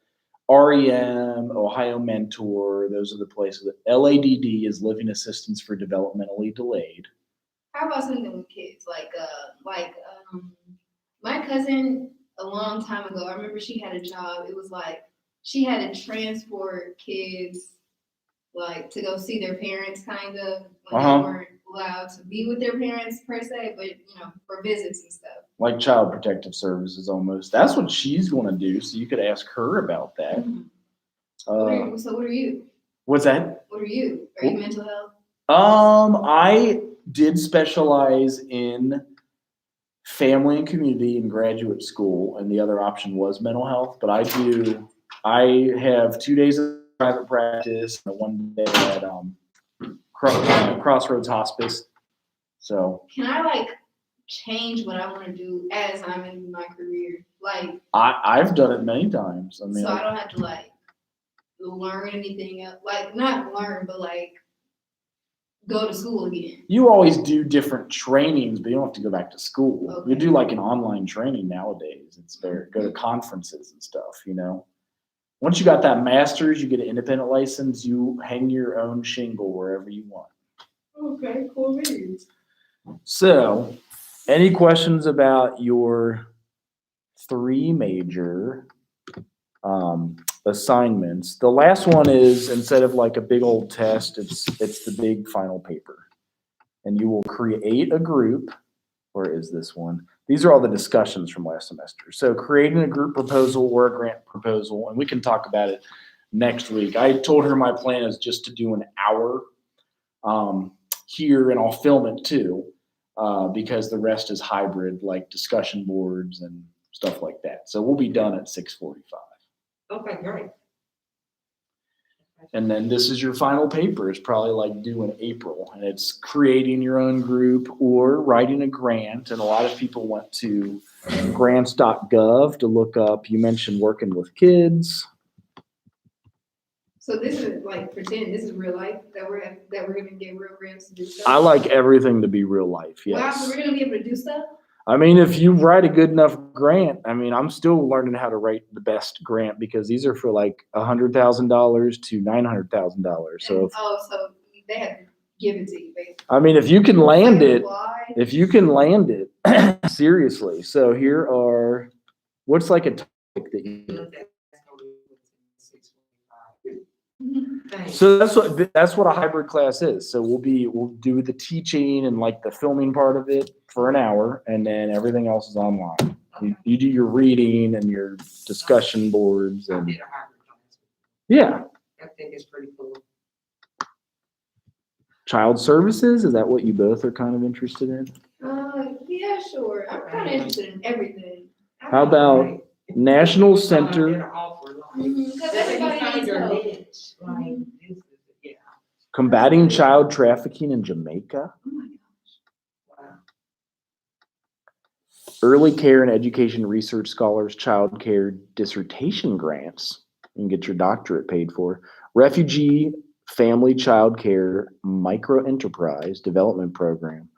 REM, Ohio Mentor, those are the places. LADD is Living Assistance for Developmentally Delayed. how about something with kids? My cousin a long time ago, I remember she had a job. It was like she had to transport kids like to go see their parents kind of when Uh-huh. they weren't allowed to be with their parents per se, but for visits and stuff. Like Child Protective Services almost. That's what she's going to do. So you could ask her about that. So what are you? What's that? What are you? Are you mental health? I did specialize in family and community in graduate school, and the other option was mental health. But I have 2 days of private practice and 1 day at Crossroads Hospice. So Can I change what I want to do as I'm in my career? I've done it many times. I mean, So I don't have to learn anything else. Not learn, but go to school again. you always do different trainings, but you don't have to go back to school. Okay. You do like an online training nowadays. It's go to conferences and stuff, Once you got that master's, you get an independent license, you hang your own shingle wherever you want. Okay, cool beans. So, any questions about your 3 major assignments? The last one is, instead of like a big old test, it's the big final paper. And you will create a group. Where is this one? These are all the discussions from last semester. So creating a group proposal or a grant proposal, and we can talk about it next week. I told her my plan is just to do an hour here, and I'll film it too, because the rest is hybrid, like discussion boards and stuff like that. So we'll be done at 6:45. Okay, great. And then this is your final paper. It's probably like due in April, and it's creating your own group or writing a grant. And a lot of people went to grants.gov to look up. You mentioned working with kids. So this is pretend this is real life that we're gonna get real grants to do stuff. I like everything to be real life. Wow, Yes. so we're gonna be able to do stuff. I mean, if you write a good enough grant, I'm still learning how to write the best grant, because these are for like $100,000 to $900,000. So So they have to give it to you, basically. if you can land it, Why? seriously. So here are, what's like a topic that you, Thanks. so that's what a hybrid class is. So we'll do the teaching and like the filming part of it for an hour, and then everything else is online. You do your reading and your discussion boards, I and did a hybrid class. yeah. I think it's pretty cool. Child services, is that what you both are kind of interested in? Yeah, sure. I'm kind of interested in everything. How about National Center? Because everybody needs help. Yeah. Combating child trafficking in Jamaica. Oh my Wow. Early care and education research scholars child care dissertation grants. You can get your doctorate paid for. Refugee family child care micro enterprise development program.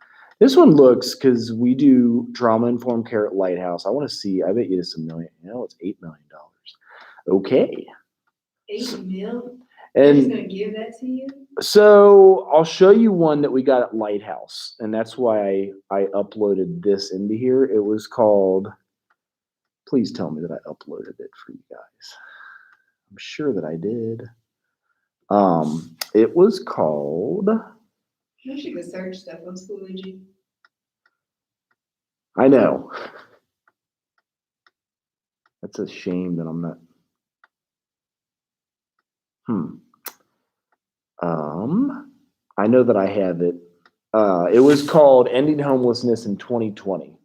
This one looks, because we do trauma informed care at Lighthouse. I want to see, I bet you it's $1 million. It's $8 million. Okay. 8 mil? They're just And gonna give that to you? so I'll show you one that we got at Lighthouse, and that's why I uploaded this into here. It was called, please tell me that I uploaded it for you guys. I'm sure that I did. It was called, I wish you could search stuff on Schoology. I know. That's a shame that I'm not. I know that I have it It was called Ending Homelessness in 2020.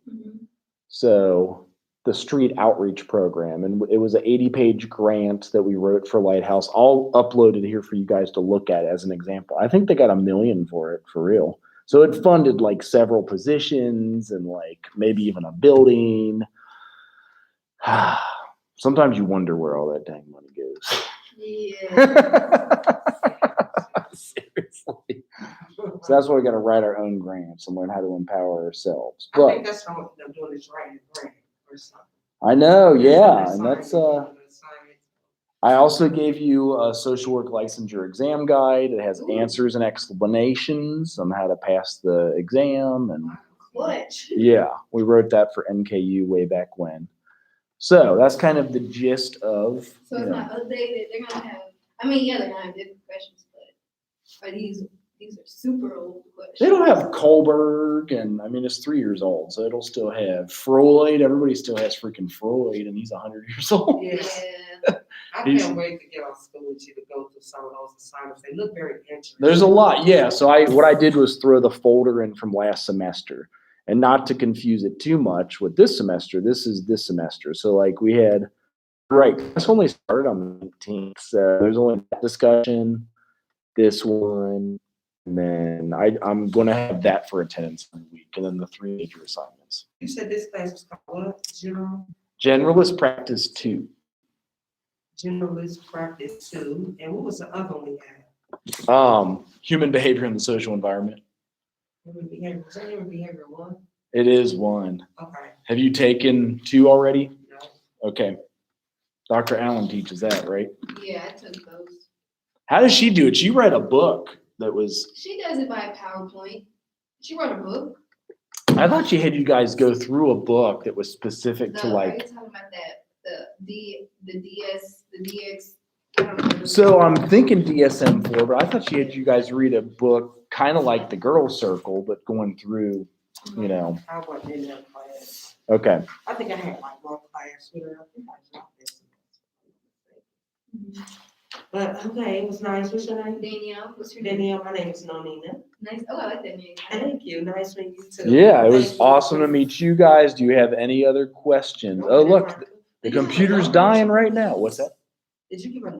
So the street outreach program, and it was an 80-page grant that we wrote for Lighthouse. I'll upload it here for you guys to look at as an example. I think they got $1 million for it, for real. So it funded like several positions and like maybe even a building. Sometimes you wonder where all that dang money goes. Yeah. Seriously. So that's why we got to write our own grants and learn how to empower ourselves. I But think that's what I'm doing is writing a grant or something. I know, yeah, and Assignment, that's assignment. I also gave you a social work licensure exam guide. It has Ooh. answers and explanations on how to pass the exam, and Clutch. yeah, we wrote that for NKU way back when. So that's kind of the gist of. So it's not updated. They're gonna have. I mean, yeah, they're gonna have different questions, but are these are super old questions? It'll have Kohlberg, and I mean it's 3 years old, so it'll still have Freud. Everybody still has freaking Freud, and he's 100 years old. Yeah. Yeah. I He's- can't wait to get on school with you to go through some of those assignments. They look very interesting. There's a lot, yeah. So what I did was throw the folder in from last semester, and not to confuse it too much with this semester. This is this semester. So like we had, right, this only started on the 19th. So there's only that discussion, this one, and then I'm going to have that for attendance every week, and then the 3 major assignments. You said this class was called what? Generalist practice 2. Generalist practice 2. And what was the other one we had? Human behavior in the social environment. Human behavior. Was that human behavior 1? It is one. Okay. Have you taken 2 already? No. Okay. Dr. Allen teaches that, right? Yeah, I took those. How does she do it? She read a book that was, She does it by PowerPoint. She wrote a book. I thought she had you guys go through a book that was specific to Are like, you talking about that? The DS, the DX. I don't know. so I'm thinking DSM-4, but I thought she had you guys read a book kind of like the Girls Circle, but going through, you know, I wasn't in that class. okay. I think I had like one class with her. I think I dropped this. But okay, it was nice. What's your name? Danielle, what's your name? Danielle, my name is Nonina. Nice. Oh, I like that name. Thank you. Nice meeting you too. Yeah, it was Thank you. awesome to meet you guys. Do you have any other questions? Oh, look, the computer's dying right now. What's that? Did you give a